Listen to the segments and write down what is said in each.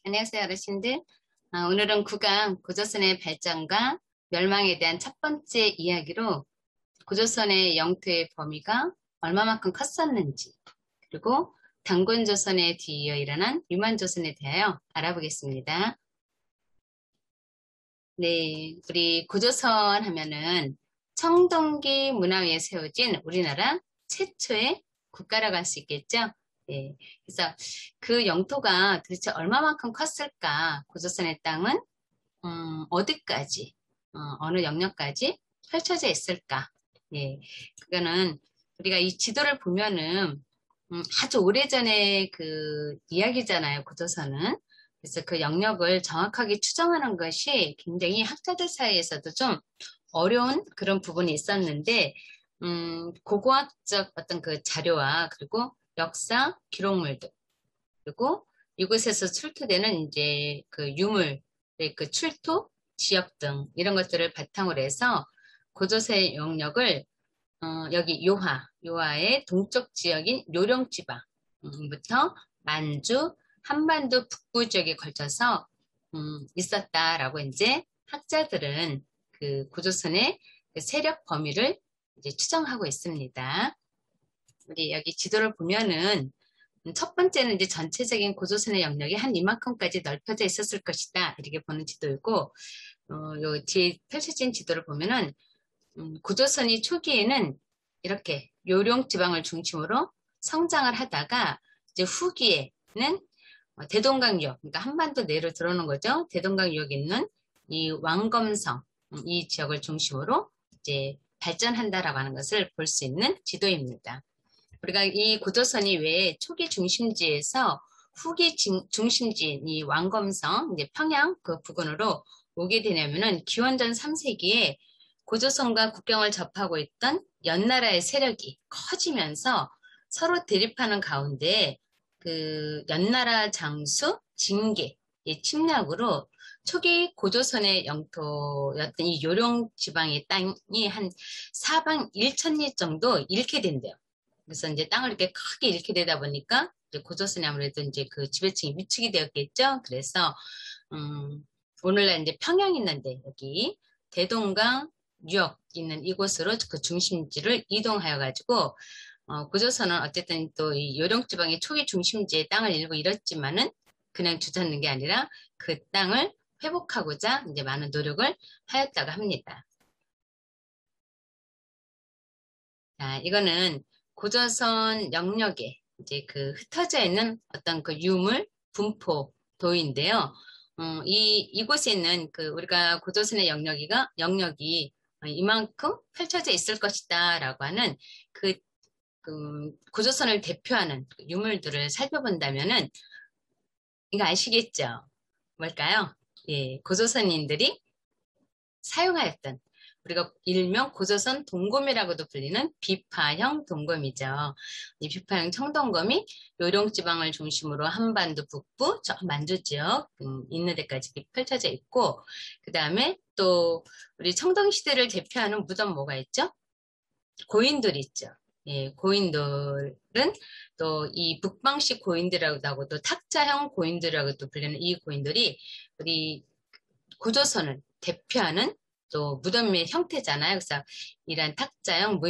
안녕하세요, 어르신들. 오늘은 구강 고조선의 발전과 멸망에 대한 첫 번째 이야기로 고조선의 영토의 범위가 얼마만큼 컸었는지, 그리고 단군조선에 뒤이어 일어난 유만조선에 대하여 알아보겠습니다. 네, 우리 고조선 하면은 청동기 문화 위에 세워진 우리나라 최초의 국가라고 할 수 있겠죠? 네, 그래서 그 영토가 도대체 얼마만큼 컸을까? 고조선의 땅은 어디까지, 어느 영역까지 펼쳐져 있을까? 예, 그거는 우리가 이 지도를 보면은 아주 오래전의 그 이야기잖아요, 고조선은. 그래서 그 영역을 정확하게 추정하는 것이 굉장히 학자들 사이에서도 좀 어려운 그런 부분이 있었는데, 고고학적 어떤 그 자료와 그리고 역사 기록물들, 그리고 이곳에서 출토되는 이제 그 유물, 그 출토 지역 등 이런 것들을 바탕으로 해서 고조선의 영역을 여기 요하의 동쪽 지역인 요령지방부터 만주, 한반도 북부 지역에 걸쳐서 있었다라고 이제 학자들은 그 고조선의 그 세력 범위를 이제 추정하고 있습니다. 우리 여기 지도를 보면은 첫 번째는 이제 전체적인 고조선의 영역이 한 이만큼까지 넓혀져 있었을 것이다. 이렇게 보는 지도이고, 요 뒤에 펼쳐진 지도를 보면은 고조선이 초기에는 이렇게 요령 지방을 중심으로 성장을 하다가 이제 후기에는 대동강유역, 그러니까 한반도 내로 들어오는 거죠. 대동강유역에 있는 이 왕검성, 이 지역을 중심으로 이제 발전한다라고 하는 것을 볼 수 있는 지도입니다. 우리가 이 고조선이 왜 초기 중심지에서 후기 중심지인 이 왕검성, 이제 평양 그 부근으로 오게 되냐면은 기원전 3세기에 고조선과 국경을 접하고 있던 연나라의 세력이 커지면서 서로 대립하는 가운데 그 연나라 장수 징계의 침략으로 초기 고조선의 영토였던 이 요령 지방의 땅이 한 사방 1,000리 정도 잃게 된대요. 그래서 이제 땅을 이렇게 크게 잃게 되다 보니까 이제 고조선이 아무래도 이제 그 지배층이 위축이 되었겠죠. 그래서 오늘날 이제 평양 있는데 여기 대동강 유역 있는 이곳으로 그 중심지를 이동하여 가지고 고조선은 어쨌든 또 이 요령지방의 초기 중심지의 땅을 일부 잃었지만은 그냥 주저앉는 게 아니라 그 땅을 회복하고자 이제 많은 노력을 하였다고 합니다. 자, 이거는 고조선 영역에 이제 그 흩어져 있는 어떤 그 유물 분포도인데요. 이곳에 있는 그 우리가 고조선의 영역이 이만큼 펼쳐져 있을 것이다 라고 하는 그 고조선을 대표하는 그 유물들을 살펴본다면은 이거 아시겠죠? 뭘까요? 예, 고조선인들이 사용하였던 우리가 일명 고조선 동검이라고도 불리는 비파형 동검이죠. 이 비파형 청동검이 요령지방을 중심으로 한반도 북부, 저 만주 지역 있는 데까지 펼쳐져 있고, 그 다음에 또 우리 청동시대를 대표하는 무덤 뭐가 있죠? 고인돌이 있죠. 예, 고인돌은 또 이 북방식 고인돌이라고도 또 탁자형 고인돌이라고도 불리는 이 고인돌이 우리 고조선을 대표하는 또 무덤의 형태잖아요. 그래서 이런 탁자형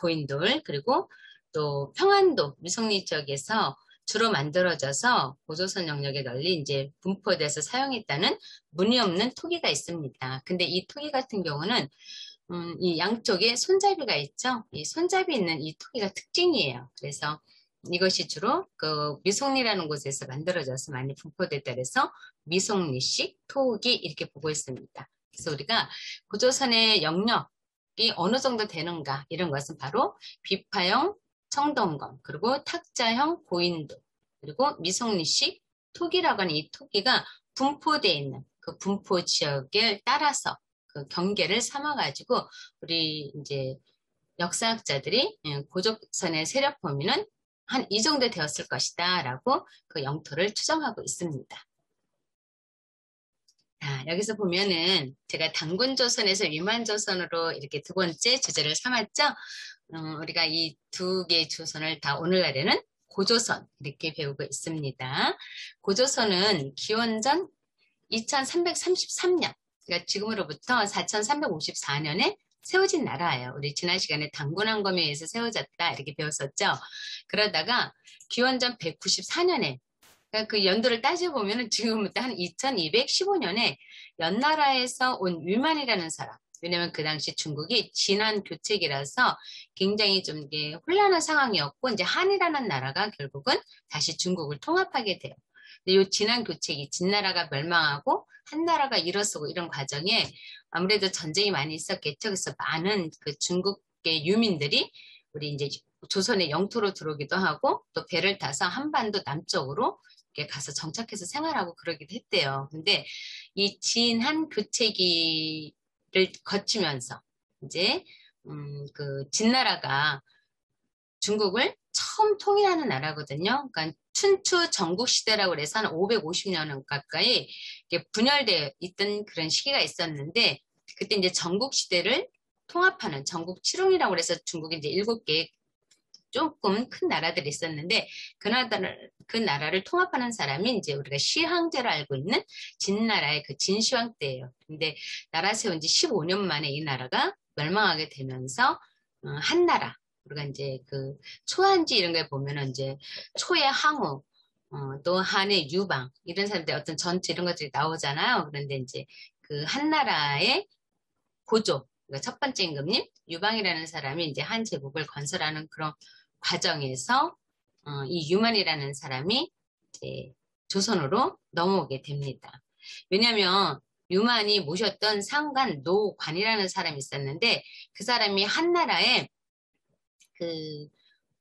고인돌, 그리고 또 평안도 미성리 지역에서 주로 만들어져서 고조선 영역에 널리 이제 분포돼서 사용했다는 문이 없는 토기가 있습니다. 근데 이 토기 같은 경우는 이 양쪽에 손잡이가 있죠. 이 손잡이 있는 이 토기가 특징이에요. 그래서 이것이 주로 그 미송리라는 곳에서 만들어져서 많이 분포됐다 그래서 미송리식 토기 이렇게 보고 있습니다. 그래서 우리가 고조선의 영역이 어느 정도 되는가 이런 것은 바로 비파형 청동검 그리고 탁자형 고인돌 그리고 미송리식 토기라고 하는 이 토기가 분포되어 있는 그 분포 지역을 따라서 그 경계를 삼아가지고 우리 이제 역사학자들이 고조선의 세력 범위는 한 이 정도 되었을 것이다 라고 그 영토를 추정하고 있습니다. 자, 여기서 보면은 제가 단군조선에서 유만조선으로 이렇게 두 번째 주제를 삼았죠. 우리가 이 두 개의 조선을 다 오늘날에는 고조선 이렇게 배우고 있습니다. 고조선은 기원전 2333년, 그러니까 지금으로부터 4354년에 세워진 나라예요. 우리 지난 시간에 당군왕검에 의해서 세워졌다 이렇게 배웠었죠. 그러다가 기원전 194년에 그러니까 그 연도를 따져보면 지금부터 한 2215년에 연나라에서 온 유만이라는 사람, 왜냐면 그 당시 중국이 진한 교책이라서 굉장히 좀 이게 혼란한 상황이었고 이제 한이라는 나라가 결국은 다시 중국을 통합하게 돼요. 근데 이 진한 교책이 진나라가 멸망하고 한나라가 일어서고 이런 과정에 아무래도 전쟁이 많이 있었겠죠. 그래서 많은 그 중국의 유민들이 우리 이제 조선의 영토로 들어오기도 하고 또 배를 타서 한반도 남쪽으로 이렇게 가서 정착해서 생활하고 그러기도 했대요. 근데 이 진한 교체기를 거치면서 이제 그 진나라가 중국을 처음 통일하는 나라거든요. 그러니까 춘추 전국시대라고 해서 한 550년 가까이 분열되어 있던 그런 시기가 있었는데 그때 이제 전국시대를 통합하는 전국 칠홍이라고 해서 중국에 이제 7개 조금 큰 나라들이 있었는데 그 나라를 통합하는 사람이 이제 우리가 시황제로 알고 있는 진나라의 그 진시황 때예요. 근데 나라 세운 지 15년 만에 이 나라가 멸망하게 되면서 한나라 우리가 이제 그 초한지 이런 걸 보면은 이제 초의 항우 또 한의 유방 이런 사람들 어떤 전투 이런 것들이 나오잖아요. 그런데 이제 그 한나라의 고조 그러니까 첫 번째 임금님 유방이라는 사람이 이제 한 제국을 건설하는 그런 과정에서 이 유만이라는 사람이 이제 조선으로 넘어오게 됩니다. 왜냐하면 유만이 모셨던 상관 노관이라는 사람이 있었는데 그 사람이 한나라의 그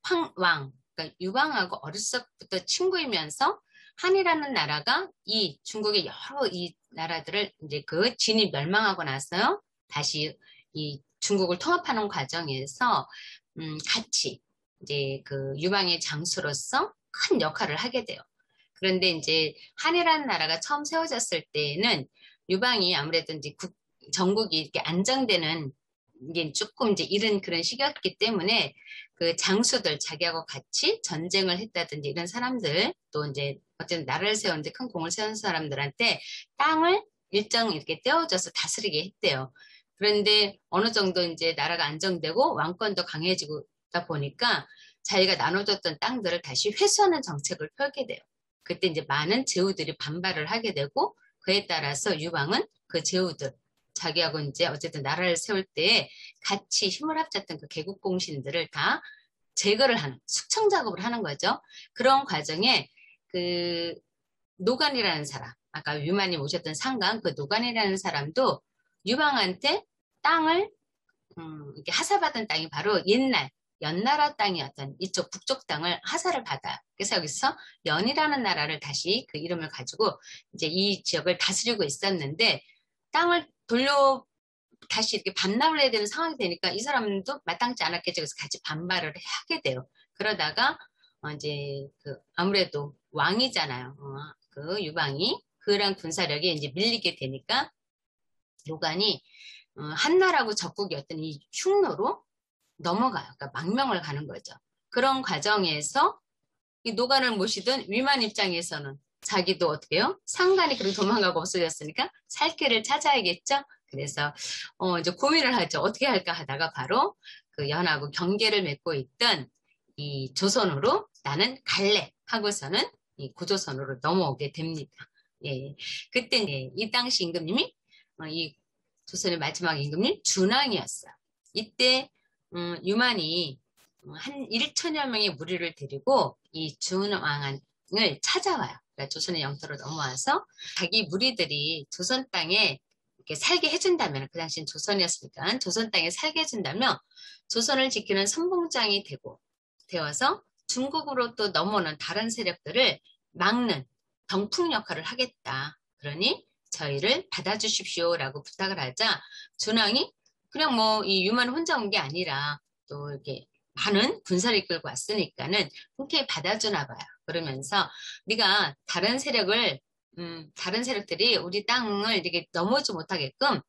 황왕 그러니까 유방하고 어렸을 때부터 친구이면서 한이라는 나라가 이 중국의 여러 이 나라들을 이제 그 진이 멸망하고 나서요 다시 이 중국을 통합하는 과정에서 같이 이제 그 유방의 장수로서 큰 역할을 하게 돼요. 그런데 이제 한이라는 나라가 처음 세워졌을 때에는 유방이 아무래도 이제 전국이 이렇게 안정되는 이게 조금 이제 이른 그런 시기였기 때문에 그 장수들 자기하고 같이 전쟁을 했다든지 이런 사람들 또 이제 어쨌든 나라를 세우는데 큰 공을 세운 사람들한테 땅을 일정 이렇게 떼어줘서 다스리게 했대요. 그런데 어느 정도 이제 나라가 안정되고 왕권도 강해지다 보니까 자기가 나눠줬던 땅들을 다시 회수하는 정책을 펴게 돼요. 그때 이제 많은 제후들이 반발을 하게 되고 그에 따라서 유방은 그 제후들 자기하고 이제 어쨌든 나라를 세울 때 같이 힘을 합쳤던 그 개국공신들을 다 제거를 하는 숙청 작업을 하는 거죠. 그런 과정에 그 노관이라는 사람 아까 유만이 모셨던 상관 그 노관이라는 사람도 유방한테 땅을 이렇게 하사받은 땅이 바로 옛날 연나라 땅이었던 이쪽 북쪽 땅을 하사를 받아요. 그래서 여기서 연이라는 나라를 다시 그 이름을 가지고 이제 이 지역을 다스리고 있었는데 땅을 다시 이렇게 반납을 해야 되는 상황이 되니까 이 사람도 마땅치 않았겠죠. 그래서 같이 반발을 하게 돼요. 그러다가 이제 그 아무래도 왕이잖아요. 그 유방이 그런 군사력에 이제 밀리게 되니까 노관이 한나라하고 적국이었던 이 흉노로 넘어가요. 그러니까 망명을 가는 거죠. 그런 과정에서 이 노관을 모시던 위만 입장에서는 자기도 어떻게 해요? 상관이 그렇게 도망가고 없어졌으니까 살 길을 찾아야겠죠? 그래서 이제 고민을 하죠. 어떻게 할까 하다가 바로 그 연하고 경계를 맺고 있던 이 조선으로 나는 갈래 하고서는 이 구조선으로 넘어오게 됩니다. 예. 그때 이 당시 임금님이 이 조선의 마지막 임금님 준왕이었어요. 이때 유만이 한 1천여 명의 무리를 데리고 이 준왕을 찾아와요. 그러니까 조선의 영토로 넘어와서 자기 무리들이 조선 땅에 이렇게 살게 해준다면 그 당시엔 조선이었으니까 조선 땅에 살게 해준다면 조선을 지키는 선봉장이 되어서 중국으로 또 넘어오는 다른 세력들을 막는 병풍 역할을 하겠다. 그러니 저희를 받아주십시오라고 부탁을 하자 준왕이 그냥 뭐 이 유만 혼자 온 게 아니라 또 이렇게 많은 군사를 이끌고 왔으니까는 흔쾌히 받아주나 봐요. 그러면서 네가 다른 세력들이 우리 땅을 이렇게 넘어오지 못하게끔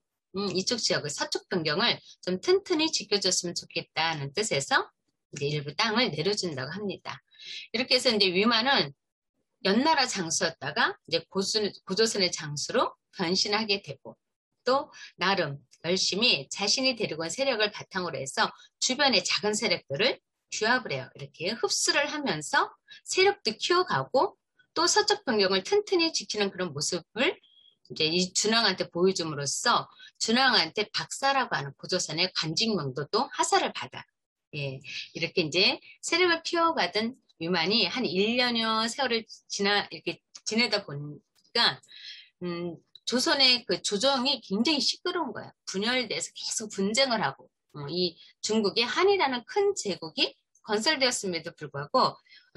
이쪽 지역을 서쪽 변경을 좀 튼튼히 지켜줬으면 좋겠다는 뜻에서 이제 일부 땅을 내려준다고 합니다. 이렇게 해서 이제 위만은 연나라 장수였다가 이제 고조선의 장수로 변신하게 되고 또 나름 열심히 자신이 데리고 온 세력을 바탕으로 해서 주변의 작은 세력들을 규합을 해요. 이렇게 흡수를 하면서 세력도 키워가고 또 서쪽 변경을 튼튼히 지키는 그런 모습을 이제 이 준왕한테 보여줌으로써 준왕한테 박사라고 하는 고조선의 관직명도 또 하사를 받아. 예, 이렇게 이제 세력을 키워가던 위만이 한 1년여 세월을 이렇게 지내다 보니까, 조선의 그 조정이 굉장히 시끄러운 거야. 분열돼서 계속 분쟁을 하고, 이 중국의 한이라는 큰 제국이 건설되었음에도 불구하고,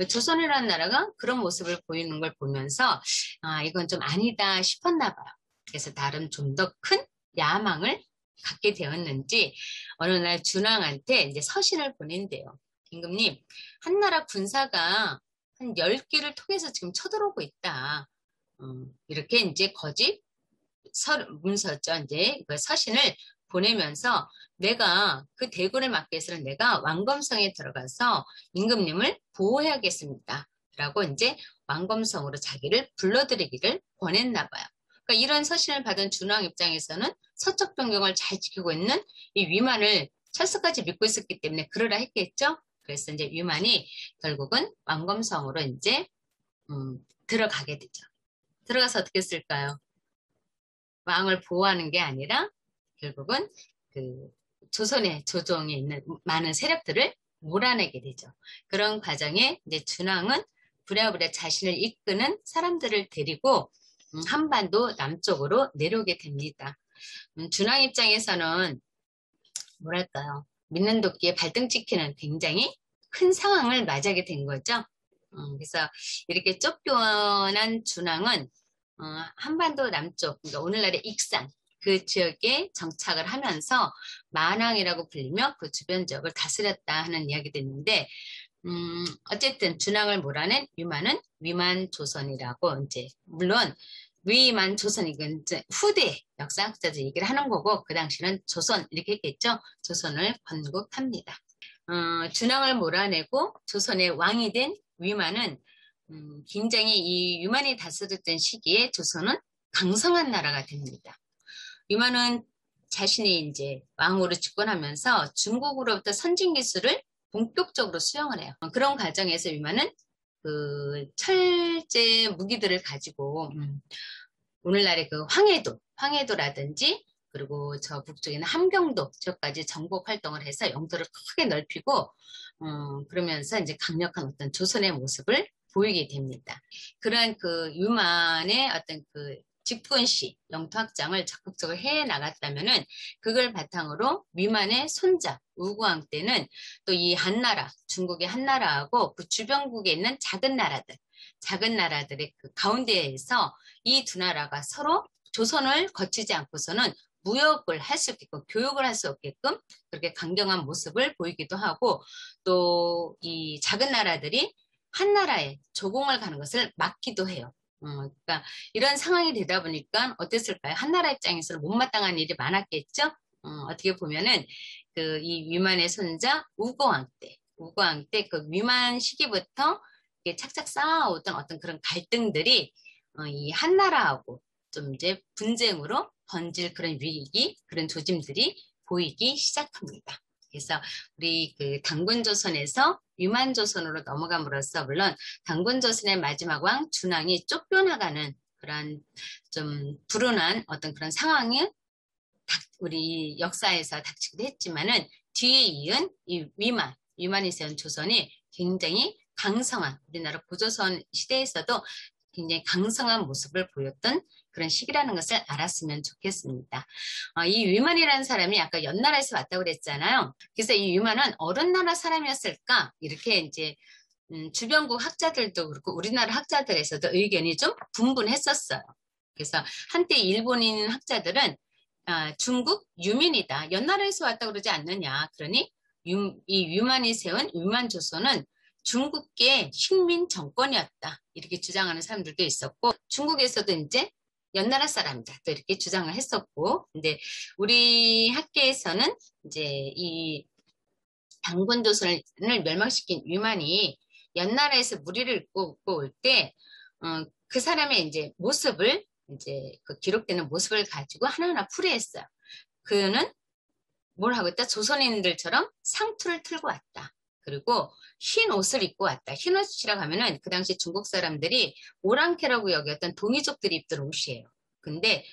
조선이라는 나라가 그런 모습을 보이는 걸 보면서, 아, 이건 좀 아니다 싶었나 봐요. 그래서 나름 좀 더 큰 야망을 갖게 되었는지, 어느 날 준왕한테 이제 서신을 보낸대요. 임금님, 한나라 군사가 한 10기를 통해서 지금 쳐들어오고 있다. 이렇게 이제 거짓 문서죠. 이제 그 서신을 보내면서 내가 그 대군을 막기 위해서는 내가 왕검성에 들어가서 임금님을 보호해야겠습니다. 라고 이제 왕검성으로 자기를 불러들이기를 권했나 봐요. 그러니까 이런 서신을 받은 준왕 입장에서는 서쪽 변경을 잘 지키고 있는 이 위만을 철수까지 믿고 있었기 때문에 그러라 했겠죠. 그래서 이제 위만이 결국은 왕검성으로 이제 들어가게 되죠. 들어가서 어떻게 했을까요? 왕을 보호하는 게 아니라 결국은 그 조선의 조정에 있는 많은 세력들을 몰아내게 되죠. 그런 과정에 이제 준왕은 부랴부랴 자신을 이끄는 사람들을 데리고 한반도 남쪽으로 내려오게 됩니다. 준왕 입장에서는 뭐랄까요? 믿는 도끼에 발등 찍히는 굉장히 큰 상황을 맞이하게 된 거죠. 그래서 이렇게 쫓겨난 준왕은 한반도 남쪽, 그러니까 오늘날의 익산 그 지역에 정착을 하면서 만왕이라고 불리며 그 주변 지역을 다스렸다 하는 이야기도 있는데, 어쨌든 준왕을 몰아낸 위만은 위만조선이라고 이제 물론 위만조선 이건 이제 후대 역사학자들 얘기를 하는 거고 그 당시는 조선 이렇게 했겠죠. 조선을 건국합니다. 준왕을 몰아내고 조선의 왕이 된 위만은 굉장히 이 위만이 다스렸던 시기에 조선은 강성한 나라가 됩니다. 위만은 자신이 이제 왕으로 집권하면서 중국으로부터 선진 기술을 본격적으로 수용을 해요. 그런 과정에서 위만은 그 철제 무기들을 가지고 오늘날의 그 황해도라든지 그리고 저 북쪽에는 함경도 지역까지 정복 활동을 해서 영토를 크게 넓히고 그러면서 이제 강력한 어떤 조선의 모습을 보이게 됩니다. 그런 그 위만의 어떤 그 집권시 영토 확장을 적극적으로 해 나갔다면은 그걸 바탕으로 위만의 손자 우구왕 때는 또 이 한나라 중국의 한나라하고 그 주변국에 있는 작은 나라들의 그 가운데에서 이 두 나라가 서로 조선을 거치지 않고서는 무역을 할 수 있게끔 교육을 할 수 없게끔 그렇게 강경한 모습을 보이기도 하고 또 이 작은 나라들이 한나라에 조공을 가는 것을 막기도 해요. 그러니까 이런 상황이 되다 보니까 어땠을까요? 한나라 입장에서는 못마땅한 일이 많았겠죠? 어떻게 보면은 그 이 위만의 손자 우고왕 때 그 위만 시기부터 착착 쌓아오던 어떤 그런 갈등들이 이 한나라하고 좀 이제 분쟁으로 번질 그런 위기, 그런 조짐들이 보이기 시작합니다. 그래서 우리 그 당군조선에서 위만조선으로 넘어감으로써 물론 당군조선의 마지막 왕 준왕이 쫓겨나가는 그런 좀 불운한 어떤 그런 상황이 우리 역사에서 닥치기도 했지만은 뒤에 이은 이 위만이 세운 조선이 굉장히 강성한 우리나라 고조선 시대에서도 굉장히 강성한 모습을 보였던 그런 시기라는 것을 알았으면 좋겠습니다. 이 위만이라는 사람이 아까 연나라에서 왔다고 그랬잖아요. 그래서 이 위만은 어느 나라 사람이었을까? 이렇게 이제 주변국 학자들도 그렇고 우리나라 학자들에서도 의견이 좀 분분했었어요. 그래서 한때 일본인 학자들은 중국 유민이다. 연나라에서 왔다고 그러지 않느냐. 그러니 이 위만이 세운 위만조선은 중국계 식민 정권이었다. 이렇게 주장하는 사람들도 있었고 중국에서도 이제 연나라 사람이다. 또 이렇게 주장을 했었고 근데 우리 학계에서는 이제 이 당군조선을 멸망시킨 위만이 연나라에서 무리를 입고 올 때, 그 사람의 이제 모습을, 이제 그 기록되는 모습을 가지고 하나하나 풀이했어요. 그는 뭘 하고 있다? 조선인들처럼 상투를 틀고 왔다. 그리고 흰 옷을 입고 왔다. 흰 옷이라고 하면은 그 당시 중국 사람들이 오랑캐라고 여겼던 동이족들이 입던 옷이에요. 근데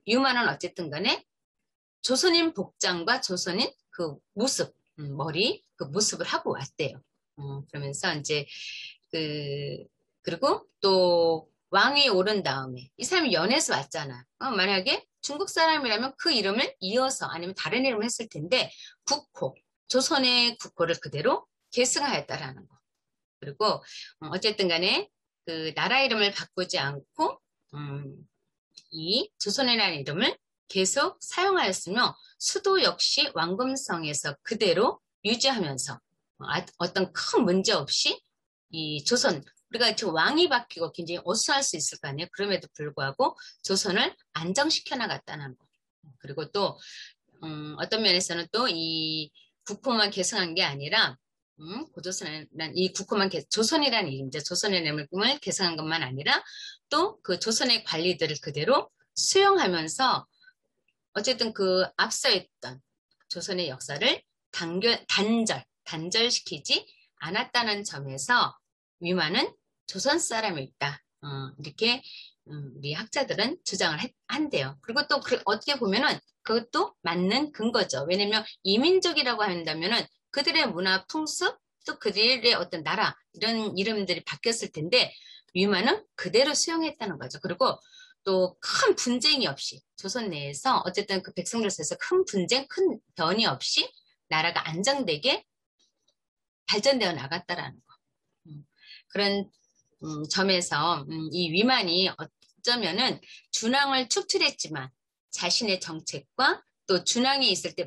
유마는 어쨌든 간에 조선인 복장과 조선인 그 모습, 머리, 그 모습을 하고 왔대요. 그러면서 이제 그리고 또 왕위에 오른 다음에 이 사람이 연에서 왔잖아. 만약에 중국 사람이라면 그 이름을 이어서 아니면 다른 이름을 했을 텐데 국호, 조선의 국호를 그대로 계승하였다라는 거. 그리고 어쨌든 간에 그 나라 이름을 바꾸지 않고 이 조선이라는 이름을 계속 사용하였으며 수도 역시 왕금성에서 그대로 유지하면서 어떤 큰 문제 없이 이 조선, 우리가 지금 왕이 바뀌고 굉장히 어수할 수 있을 거 아니에요. 그럼에도 불구하고 조선을 안정시켜 나갔다는 거. 그리고 또 어떤 면에서는 또 이 국호만 계승한 게 아니라 고조선이란 이 국호만 조선이라는 이름이죠. 조선이라는 이름을 계승한 것만 아니라 또 그 조선의 관리들을 그대로 수용하면서 어쨌든 그 앞서 있던 조선의 역사를 단절시키지 않았다는 점에서 위만은 조선 사람이었다. 이렇게 우리 학자들은 주장을 한대요. 그리고 또 어떻게 보면은 그것도 맞는 근거죠. 왜냐면 이민족이라고 한다면은 그들의 문화, 풍습, 또 그들의 어떤 나라 이런 이름들이 바뀌었을 텐데 위만은 그대로 수용했다는 거죠. 그리고 또 큰 분쟁이 없이 조선 내에서 어쨌든 그 백성들 사이에서 큰 분쟁, 큰 변이 없이 나라가 안정되게 발전되어 나갔다라는 거. 그런 점에서 이 위만이 어쩌면은 준왕을 축출했지만 자신의 정책과 또 준왕이 있을 때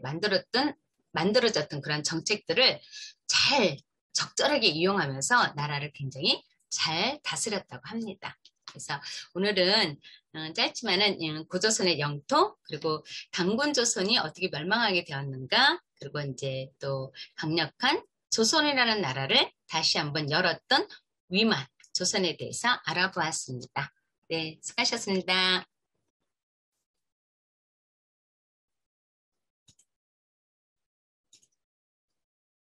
만들어졌던 그런 정책들을 잘 적절하게 이용하면서 나라를 굉장히 잘 다스렸다고 합니다. 그래서 오늘은 짧지만은 고조선의 영토 그리고 단군조선이 어떻게 멸망하게 되었는가 그리고 이제 또 강력한 조선이라는 나라를 다시 한번 열었던 위만 조선에 대해서 알아보았습니다. 네, 수고하셨습니다.